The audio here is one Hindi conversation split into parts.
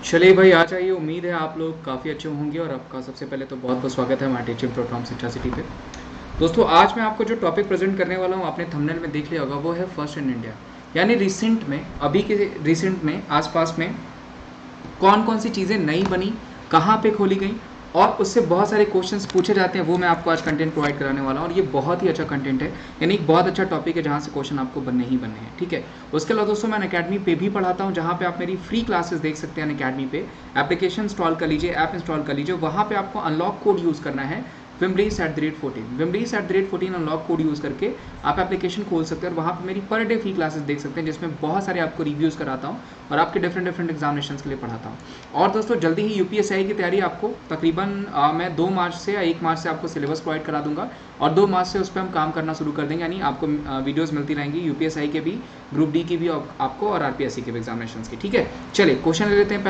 चलिए भाई आ जाइए। उम्मीद है आप लोग काफ़ी अच्छे होंगे और आपका सबसे पहले तो बहुत बहुत स्वागत है हमारे टीचिंग प्लेटफॉर्म शिक्षा सिटी पे। दोस्तों आज मैं आपको जो टॉपिक प्रेजेंट करने वाला हूँ आपने थंबनेल में देख लिया होगा, वो है फर्स्ट इन इंडिया। यानी रिसेंट में, अभी के रिसेंट में, आसपास में कौन कौन सी चीज़ें नई बनी, कहाँ पे खोली गई और उससे बहुत सारे क्वेश्चंस पूछे जाते हैं, वो मैं आपको आज कंटेंट प्रोवाइड कराने वाला हूँ। और ये बहुत ही अच्छा कंटेंट है, यानी एक बहुत अच्छा टॉपिक है जहाँ से क्वेश्चन आपको बनने ही बनने हैं। ठीक है। उसके अलावा दोस्तों मैं अकेडमी पे भी पढ़ाता हूँ, जहाँ पे आप मेरी फ्री क्लासेस देख सकते हैं अकेडमी पे। एप्लीकेशन इंस्टॉल कर लीजिए, ऐप इंस्टॉल कर लीजिए, वहाँ पे आपको अनलॉक कोड यूज़ करना है Wimblies@14 Wimblies@14 unlock code use करके आप एप्लीकेशन खोल सकते हैं और वहाँ पे मेरी पर डे फ्री क्लासेस देख सकते हैं, जिसमें बहुत सारे आपको रिव्यूज़ कराता हूँ और आपके डिफरेंट एग्जामिनेशन के लिए पढ़ाता हूँ। और दोस्तों जल्दी ही यूपीएसआई की तैयारी आपको तकरीबन मैं 2 मार्च से या 1 मार्च से आपको सिलेबस प्रोवाइड करा दूंगा और 2 मार्च से उस पर हम काम करना शुरू कर देंगे। यानी आपको वीडियोस मिलती रहेंगी यूपीएसआई के भी, ग्रुप डी की भी आपको और आरपीएससी के भी एग्जामिनेशन की। ठीक है, चलिए क्वेश्चन ले लेते हैं।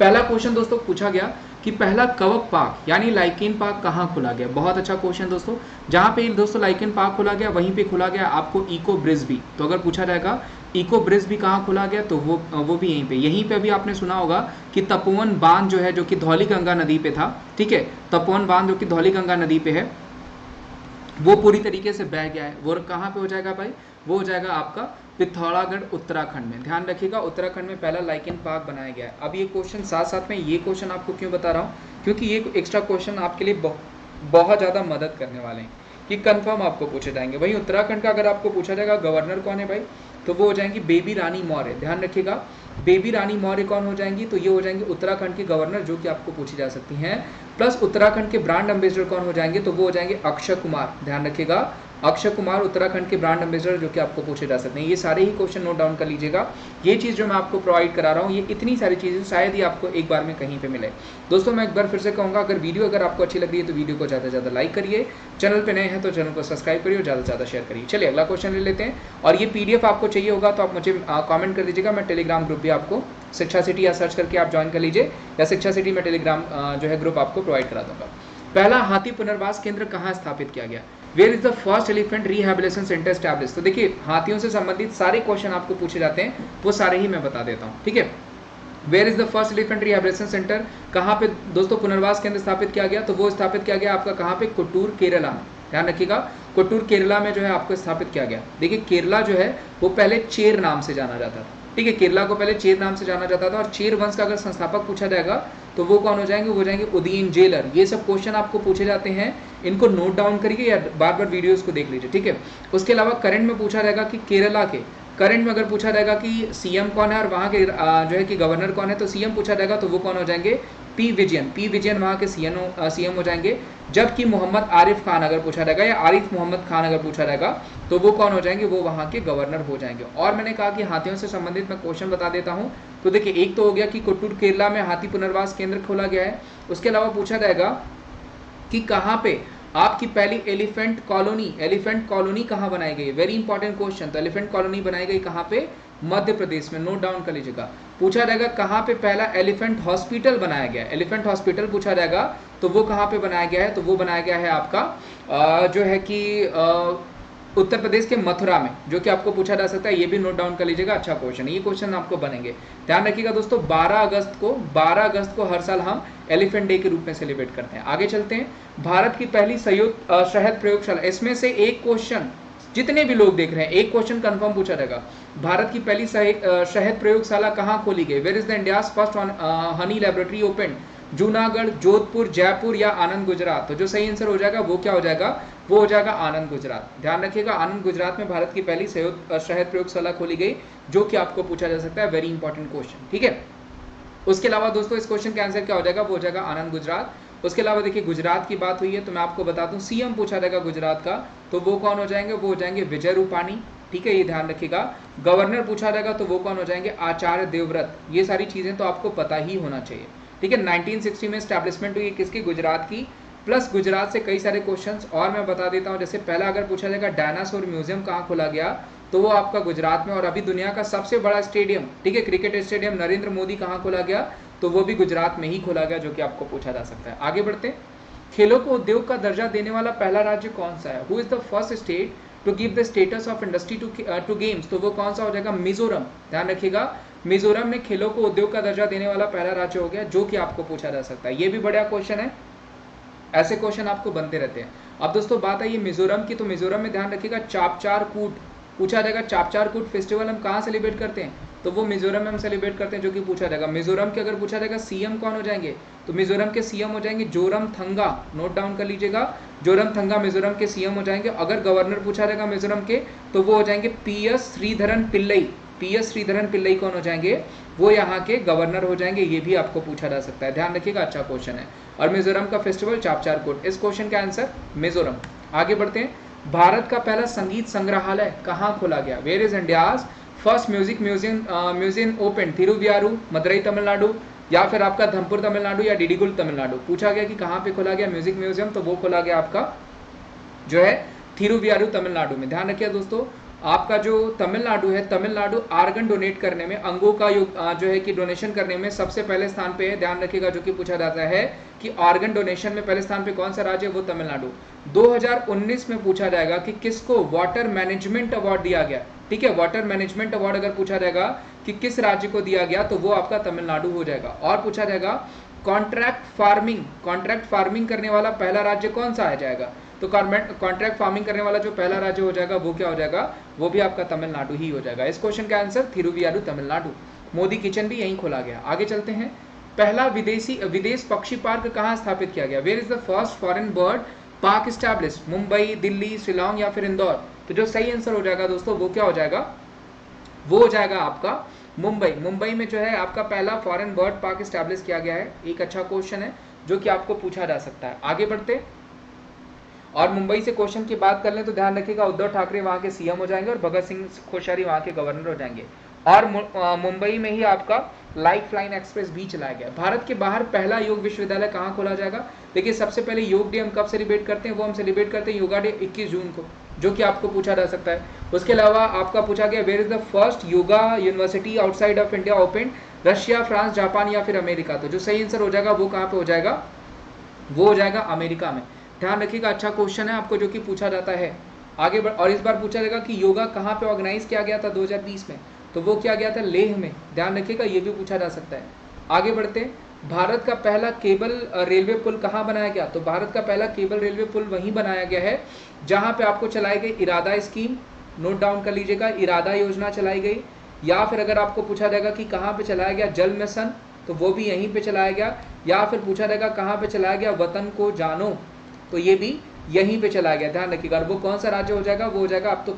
पहला क्वेश्चन दोस्तों पूछा गया कि पहला कवक पार्क यानी लाइकेन पार्क कहाँ खोला गया। बहुत अच्छा क्वेश्चन दोस्तों। जहाँ पे दोस्तों लाइकेन पार्क खोला गया वहीं पे खोला गया आपको इको ब्रिज भी। तो अगर पूछा जाएगा इको ब्रिज भी कहाँ खोला गया तो वो भी यहीं पे अभी आपने सुना होगा कि तपोवन बांध जो है, जो कि धौली गंगा नदी पे था। ठीक है, तपोवन बांध जो कि धौली गंगा नदी पे है, वो पूरी तरीके से बह गया है। वो कहाँ पे हो जाएगा भाई? वो हो जाएगा आपका पिथौरागढ़ उत्तराखंड में। ध्यान रखिएगा, उत्तराखंड में पहला लाइकेन पार्क बनाया गया है। अब ये क्वेश्चन साथ साथ में, ये क्वेश्चन आपको क्यों बता रहा हूँ, क्योंकि ये एक्स्ट्रा क्वेश्चन आपके लिए बहुत ज़्यादा मदद करने वाले हैं कि कंफर्म आपको पूछे जाएंगे। वहीं उत्तराखंड का अगर आपको पूछा जाएगा गवर्नर कौन है भाई, तो वो हो जाएंगी बेबी रानी मौर्य। ध्यान रखिएगा, बेबी रानी मौर्य कौन हो जाएंगी, तो ये हो जाएंगे उत्तराखंड के गवर्नर, जो कि आपको पूछी जा सकती हैं। प्लस उत्तराखंड के ब्रांड एम्बेसडर कौन हो जाएंगे, तो वो हो जाएंगे अक्षय कुमार। ध्यान रखिएगा, अक्षय कुमार उत्तराखंड के ब्रांड एम्बेसडर, जो कि आपको पूछे जा सकते हैं। ये सारे ही क्वेश्चन नोट डाउन कर लीजिएगा। ये चीज़ जो मैं आपको प्रोवाइड करा रहा हूँ, ये इतनी सारी चीज़ें शायद ही आपको एक बार में कहीं पे मिले। दोस्तों मैं एक बार फिर से कहूँगा, अगर वीडियो अगर आपको अच्छी लग रही है तो वीडियो को ज़्यादा से ज़्यादा लाइक करिए, चैनल पे नए हैं तो चैनल को सब्सक्राइब करिए और ज़्यादा से ज़्यादा शेयर करिए। चलिए अगला क्वेश्चन ले लेते हैं। और ये पीडीएफ आपको चाहिए होगा तो आप मुझे कमेंट कर दीजिएगा। मैं टेलीग्राम ग्रुप भी आपको शिक्षा सिटी या सर्च करके आप ज्वाइन कर लीजिए, या शिक्षा सिटी में टेलीग्राम जो है ग्रुप आपको प्रोवाइड करा दूंगा। पहला हाथी पुनर्वास केंद्र कहाँ स्थापित किया गया? Where is the first elephant rehabilitation center established? तो देखिए हाथियों से संबंधित सारे क्वेश्चन आपको पूछे जाते हैं, वो सारे ही मैं बता देता हूँ। ठीक है, where is the first elephant rehabilitation center, कहाँ पे दोस्तों पुनर्वास केंद्र स्थापित किया गया, तो वो स्थापित किया गया आपका कहाँ पे? कोट्टूर केरला में। ध्यान रखिएगा, कोट्टूर केरला में जो है आपको स्थापित किया गया। देखिए केरला जो है वो पहले चेर नाम से जाना जाता था। ठीक है, केरला को पहले चेर नाम से जाना जाता था। और चेर वंश का अगर संस्थापक पूछा जाएगा तो वो कौन हो जाएंगे? वो जाएंगे उदयन जेलर। ये सब क्वेश्चन आपको पूछे जाते हैं, इनको नोट डाउन करिए या बार बार वीडियोस को देख लीजिए। ठीक है, उसके अलावा करंट में पूछा जाएगा कि केरला के करंट में अगर पूछा जाएगा कि सीएम कौन है और वहाँ के जो है कि गवर्नर कौन है, तो सीएम पूछा जाएगा तो वो कौन हो जाएंगे? पी विजयन वहाँ के सीएम हो जाएंगे। जबकि मोहम्मद आरिफ खान अगर पूछा जाएगा या आरिफ मोहम्मद खान अगर पूछा जाएगा तो वो कौन हो जाएंगे? वो वहाँ के गवर्नर हो जाएंगे। और मैंने कहा कि हाथियों से संबंधित मैं क्वेश्चन बता देता हूँ। तो देखिए एक तो हो गया कि कोट्टूर केरला में हाथी पुनर्वास केंद्र खोला गया है। उसके अलावा पूछा जाएगा कि कहाँ पे आपकी पहली एलिफेंट कॉलोनी कहाँ बनाई गई? Very important question. तो एलिफेंट कॉलोनी बनाई गई कहाँ पे? मध्य प्रदेश में। नोट डाउन कर लीजिएगा। पूछा जाएगा कहाँ पे पहला एलिफेंट हॉस्पिटल बनाया गया? एलिफेंट हॉस्पिटल पूछा जाएगा तो वो कहाँ पे बनाया गया है? तो वो बनाया गया है आपका जो है कि उत्तर प्रदेश के मथुरा में, जो कि आपको पूछा जा सकता है। ये भी नोट डाउन कर लीजिएगा, अच्छा क्वेश्चन है, ये क्वेश्चन आपको बनेंगे। ध्यान रखिएगा दोस्तों, 12 अगस्त को हर साल हम एलिफेंट डे के रूप में सेलिब्रेट करते हैं। आगे चलते हैं। भारत की पहली संयुक्त शहद प्रयोगशाला, इसमें से एक क्वेश्चन जितने भी लोग देख रहे हैं, एक क्वेश्चन कंफर्म पूछा जाएगा। भारत की पहली शहद प्रयोगशाला कहाँ खोली गई? Where is the India's first honey laboratory open? Junagadh, Jodhpur, Jaipur या आनंद गुजरात? तो जो सही आंसर हो जाएगा वो क्या हो जाएगा? वो हो जाएगा आनंद गुजरात। ध्यान रखिएगा, आनंद गुजरात में भारत की पहली शहद प्रयोगशाला खोली गई, जो कि आपको पूछा जा सकता है। Very important question. ठीक है, उसके अलावा दोस्तों इस क्वेश्चन का आंसर क्या हो जाएगा? वो हो जाएगा आनंद गुजरात। उसके अलावा देखिए गुजरात की बात हुई है तो मैं आपको बता दूं, सीएम पूछा जाएगा गुजरात का तो वो कौन हो जाएंगे? वो हो जाएंगे विजय रूपाणी। ठीक है, ये ध्यान रखिएगा। गवर्नर पूछा जाएगा तो वो कौन हो जाएंगे? आचार्य देवव्रत। ये सारी चीजें तो आपको पता ही होना चाहिए। ठीक है, 1960 में स्टैब्लिशमेंट हुई किसकी? गुजरात की। प्लस गुजरात से कई सारे क्वेश्चंस और मैं बता देता हूं। जैसे पहला अगर पूछा जाएगा डायनासोर म्यूजियम कहाँ खोला गया, तो वो आपका गुजरात में। और अभी दुनिया का सबसे बड़ा स्टेडियम, ठीक है, क्रिकेट स्टेडियम नरेंद्र मोदी कहाँ खोला गया, तो वो भी गुजरात में ही खोला गया, जो कि आपको पूछा जा सकता है। आगे बढ़ते हैं। खेलों को उद्योग का दर्जा देने वाला पहला राज्य कौन सा है? Who is the first state to give the status of industry to games, तो वो कौन सा हो जाएगा? मिजोरम। ध्यान रखिएगा, मिजोरम ने खेलों को उद्योग का दर्जा देने वाला पहला राज्य हो गया, जो कि आपको पूछा जा सकता है। ये भी बढ़िया क्वेश्चन है, ऐसे क्वेश्चन आपको बनते रहते हैं। अब दोस्तों बात आई मिजोरम की, तो मिजोरम में ध्यान रखिएगा चापचार कूट पूछा जाएगा। चापचार कूट फेस्टिवल हम कहाँ सेलिब्रेट करते हैं? तो वो मिजोरम में हम सेलिब्रेट करते हैं, जो कि पूछा जाएगा। मिजोरम के अगर पूछा जाएगा सीएम कौन हो जाएंगे, तो मिजोरम के सीएम हो जाएंगे जोरमथंगा। नोट डाउन कर लीजिएगा, जोरमथंगा मिजोरम के सीएम हो जाएंगे। अगर गवर्नर पूछा जाएगा मिजोरम के, तो वो हो जाएंगे पीएस श्रीधरन पिल्लई। पीएस श्रीधरन पिल्लई कौन हो जाएंगे? वो यहाँ के गवर्नर हो जाएंगे। ये भी आपको पूछा जा सकता है, ध्यान रखिएगा, अच्छा क्वेश्चन है। और मिजोरम का फेस्टिवल चापचार कूट। इस क्वेश्चन का आंसर मिजोरम। आगे बढ़ते हैं। भारत का पहला संगीत संग्रहालय कहाँ खोला गया? Where is India's first music museum open? Thiruvaiyaru, Madurai Tamil Nadu, या फिर आपका धमपुर तमिलनाडु, या डिडिगुल तमिलनाडु। पूछा गया कि कहाँ पे खोला गया म्यूजिक म्यूजियम, तो वो खोला गया आपका जो है थिरुवियारू तमिलनाडु में। ध्यान रखिए दोस्तों, आपका जो तमिलनाडु है, तमिलनाडु आर्गन डोनेट करने में, अंगों का जो है कि डोनेशन करने में सबसे पहले स्थान पे है। ध्यान रखिएगा, जो कि पूछा जाता है कि ऑर्गन डोनेशन में पहले स्थान पे कौन सा राज्य है? वो तमिलनाडु। 2019 में पूछा जाएगा कि किसको वाटर मैनेजमेंट अवार्ड दिया गया। ठीक है, वाटर मैनेजमेंट अवार्ड अगर पूछा जाएगा कि किस राज्य को दिया गया, तो वो आपका तमिलनाडु हो जाएगा। और पूछा जाएगा कॉन्ट्रैक्ट फार्मिंग करने वाला पहला राज्य कौन सा आ जाएगा? तो कॉन्ट्रैक्ट फार्मिंग करने वाला जो पहला राज्य हो जाएगा वो क्या हो जाएगा? वो भी आपका तमिलनाडु ही हो जाएगा। इस क्वेश्चन का आंसर थिरुवियारू तमिलनाडु। मोदी किचन भी यहीं खोला गया। आगे चलते हैं। पहला विदेश पक्षी पार्क कहाँ स्थापित किया गया? Where is the first foreign bird park established? Mumbai, Delhi, Shillong, या फिर इंदौर? तो जो सही आंसर हो जाएगा दोस्तों वो क्या हो जाएगा? वो हो जाएगा आपका मुंबई। मुंबई में जो है आपका पहला फॉरेन बर्ड पार्क एस्टैब्लिश किया गया है। एक अच्छा क्वेश्चन है जो कि आपको पूछा जा सकता है। आगे बढ़ते, और मुंबई से क्वेश्चन की बात कर लें तो ध्यान रखिएगा, उद्धव ठाकरे वहां के सीएम हो जाएंगे और भगत सिंह कोश्यारी वहां के गवर्नर हो जाएंगे। और मुंबई में ही आपका लाइफ लाइन एक्सप्रेस भी चलाया गया। भारत के बाहर पहला योग विश्वविद्यालय कहाँ खोला जाएगा? देखिए, सबसे पहले योग डे हम कब सेलिब्रेट करते हैं? वो हम सेलिब्रेट करते हैं योगा डे 21 जून को, जो कि आपको पूछा जा सकता है। उसके अलावा आपका पूछा गया where is the first yoga university outside of India open? Russia, France, Japan, या फिर अमेरिका? तो जो सही आंसर हो जाएगा वो कहाँ पे हो जाएगा? वो हो जाएगा अमेरिका में। ध्यान रखिएगा, अच्छा क्वेश्चन है आपको जो कि पूछा जाता है। आगे बढ़, और इस बार पूछा जाएगा कि योगा कहाँ पे ऑर्गेनाइज किया गया था 2020 में? तो वो किया गया था लेह में। ध्यान रखिएगा, ये भी पूछा जा सकता है। आगे बढ़ते, भारत का पहला केबल रेलवे पुल कहाँ बनाया गया? तो भारत का पहला केबल रेलवे पुल वहीं बनाया गया है जहाँ पे आपको चलाई गई इरादा स्कीम। नोट डाउन कर लीजिएगा, इरादा योजना चलाई गई। या फिर अगर आपको पूछा जाएगा कि कहाँ पे चलाया गया जल मिशन, तो वो भी यहीं पे चलाया गया। या फिर पूछा जाएगा कहाँ पे चलाया गया वतन को जानो, तो ये भी यहीं पे चला गया। ध्यान रखिएगा, और वो कौन सा राज्य हो जाएगा? वो हो जाएगा, अब तो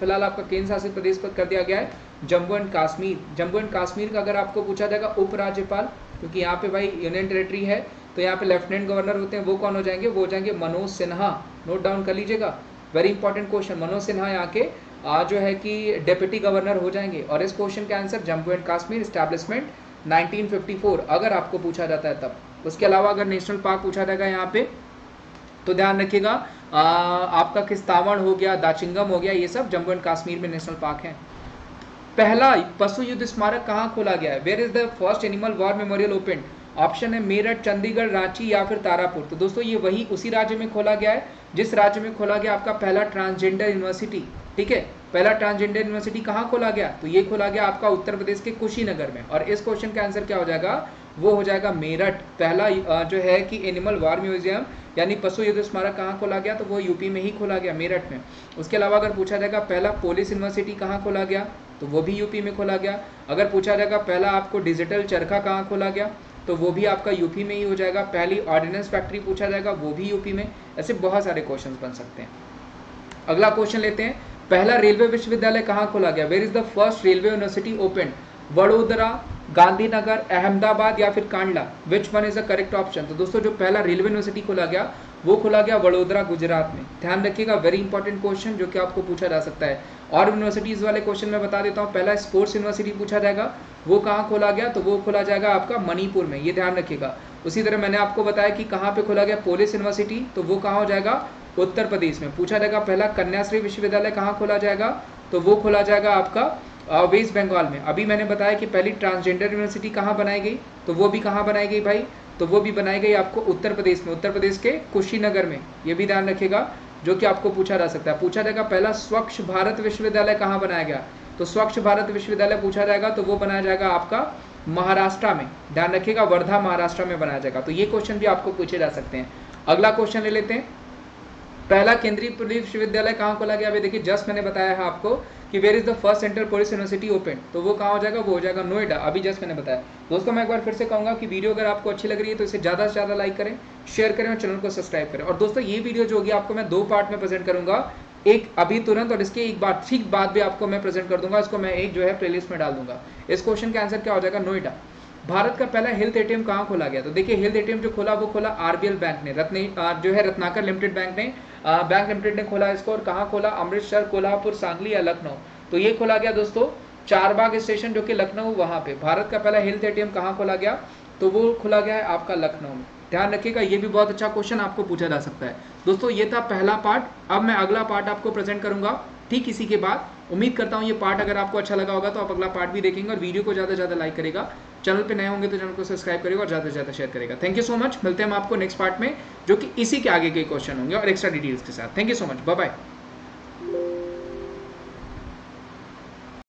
फिलहाल आपका केंद्र शासित प्रदेश पर कर दिया गया है, जम्मू एंड कश्मीर। जम्मू एंड कश्मीर का अगर आपको पूछा जाएगा उपराज्यपाल, क्योंकि यहाँ पे भाई यूनियन टेरिटरी है, तो यहाँ पे लेफ्टिनेंट गवर्नर होते हैं, वो कौन हो जाएंगे? वो हो जाएंगे मनोज सिन्हा। नोट डाउन कर लीजिएगा, very important question. Manoj Sinha यहाँ के जो है कि डेप्यूटी गवर्नर हो जाएंगे। और इस क्वेश्चन का answer Jammu and Kashmir establishment 1954 अगर आपको पूछा जाता है तब। उसके अलावा अगर नेशनल पार्क पूछा जाएगा यहाँ पे, तो ध्यान रखिएगा आपका किस्तावड़ हो गया, दाचिंगम हो गया, ये सब जम्मू एंड कश्मीर में नेशनल पार्क है। पहला पशु युद्ध स्मारक कहाँ खोला गया है? Where is the first animal war memorial open? Option है मेरठ, चंडीगढ़, रांची, या फिर तारापुर। तो दोस्तों ये वही उसी राज्य में खोला गया है जिस राज्य में खोला गया आपका पहला ट्रांसजेंडर यूनिवर्सिटी। ठीक है, पहला ट्रांसजेंडर यूनिवर्सिटी कहाँ खोला गया? तो ये खोला गया आपका उत्तर प्रदेश के कुशीनगर में। और इस क्वेश्चन का आंसर क्या हो जाएगा? वो हो जाएगा मेरठ। पहला जो है कि एनिमल वार म्यूजियम यानी पशु युद्ध स्मारक कहाँ खोला गया? तो वो यूपी में ही खोला गया, मेरठ में। उसके अलावा अगर पूछा जाएगा पहला पुलिस यूनिवर्सिटी कहाँ खोला गया? तो वो भी यूपी में खोला गया। अगर पूछा जाएगा पहला आपको डिजिटल चरखा कहाँ खोला गया? तो वो भी आपका यूपी में ही हो जाएगा। पहली ऑर्डिनेंस फैक्ट्री पूछा जाएगा, वो भी यूपी में। ऐसे बहुत सारे क्वेश्चन बन सकते हैं। अगला क्वेश्चन लेते हैं, पहला रेलवे विश्वविद्यालय कहाँ खोला गया? Where is the first railway university open? Vadodara, Gandhinagar, Ahmedabad, या फिर Kandla? Which one is the correct option? तो दोस्तों जो पहला रेलवे यूनिवर्सिटी खोला गया वो खोला गया वडोदरा, गुजरात में। ध्यान रखिएगा, वेरी इंपॉर्टेंट क्वेश्चन जो कि आपको पूछा जा सकता है। और यूनिवर्सिटीज वाले क्वेश्चन में बता देता हूँ, पहला स्पोर्ट्स यूनिवर्सिटी पूछा जाएगा, वो कहाँ खोला गया? तो वो खोला जाएगा आपका मणिपुर में, ये ध्यान रखिएगा। उसी तरह मैंने आपको बताया कि कहाँ पे खोला गया पुलिस यूनिवर्सिटी, तो वो कहाँ हो जाएगा? उत्तर प्रदेश में। पूछा जाएगा पहला कन्याश्री विश्वविद्यालय कहाँ खोला जाएगा? तो वो खोला जाएगा आपका वेस्ट बंगाल में। अभी मैंने बताया कि पहली ट्रांसजेंडर यूनिवर्सिटी कहाँ बनाई गई, तो वो भी कहाँ बनाई गई भाई? तो वो भी बनाई गई आपको उत्तर प्रदेश में, उत्तर प्रदेश के कुशीनगर में। ये भी ध्यान रखिएगा, जो कि आपको पूछा जा सकता है। पूछा जाएगा पहला स्वच्छ भारत विश्वविद्यालय कहाँ बनाया गया, तो स्वच्छ भारत विश्वविद्यालय पूछा जाएगा तो वो बनाया जाएगा आपका महाराष्ट्र में, ध्यान रखिएगा, वर्धा महाराष्ट्र में बनाया जाएगा। तो ये क्वेश्चन भी आपको पूछे जा सकते हैं। अगला क्वेश्चन ले लेते हैं, पहला केंद्रीय पुलिस विश्वविद्यालय कहाँ खोला गया। अभी देखिए जस्ट मैंने बताया है आपको कि where is the first central police university open, तो वो कहाँ हो जाएगा, वो हो जाएगा नोएडा। अभी जस्ट मैंने बताया। दोस्तों मैं एक बार फिर से कहूँगा कि वीडियो अगर आपको अच्छी लग रही है तो इसे ज़्यादा से ज़्यादा लाइक करें, शेयर करें और चैनल को सब्सक्राइब करें। और दोस्तों ये वीडियो जो होगी आपको मैं 2 पार्ट में प्रेजेंट करूँगा, एक अभी तुरंत और इसके एक बार ठीक बाद भी आपको मैं प्रेजेंट कर दूंगा। इसको मैं एक जो है प्लेलिस्ट में डाल दूंगा। इस क्वेश्चन का आंसर क्या हो जाएगा, नोएडा। भारत का पहला हेल्थ एटीएम कहाँ खोला गया, तो देखिए हेल्थ एटीएम जो खोला वो खोला आरबीएल बैंक ने, जो है रत्नाकर लिमिटेड बैंक लिमिटेड ने खोला इसको। और कहाँ खोला, अमृतसर, कोल्हापुर, सांगली या लखनऊ। तो ये खोला गया दोस्तों चारबाग स्टेशन जो कि लखनऊ, वहां पे भारत का पहला हेल्थ एटीएम कहाँ खोला गया, तो वो खोला गया है आपका लखनऊ में। ध्यान रखिएगा, ये भी बहुत अच्छा क्वेश्चन आपको पूछा जा सकता है। दोस्तों ये था पहला पार्ट। अब मैं अगला पार्ट आपको प्रेजेंट करूंगा ठीक इसी के बाद। उम्मीद करता हूँ ये पार्ट अगर आपको अच्छा लगा होगा तो आप अगला पार्ट भी देखेंगे और वीडियो को ज़्यादा से ज़्यादा लाइक करेगा। चैनल पे नए होंगे तो चैनल को सब्सक्राइब करेगा और ज़्यादा से ज़्यादा शेयर करेगा। Thank you so much. मिलते हैं हम आपको नेक्स्ट पार्ट में जो कि इसी के आगे के क्वेश्चन होंगे और एक्स्ट्रा डिटेल्स के साथ। Thank you so much, bye bye.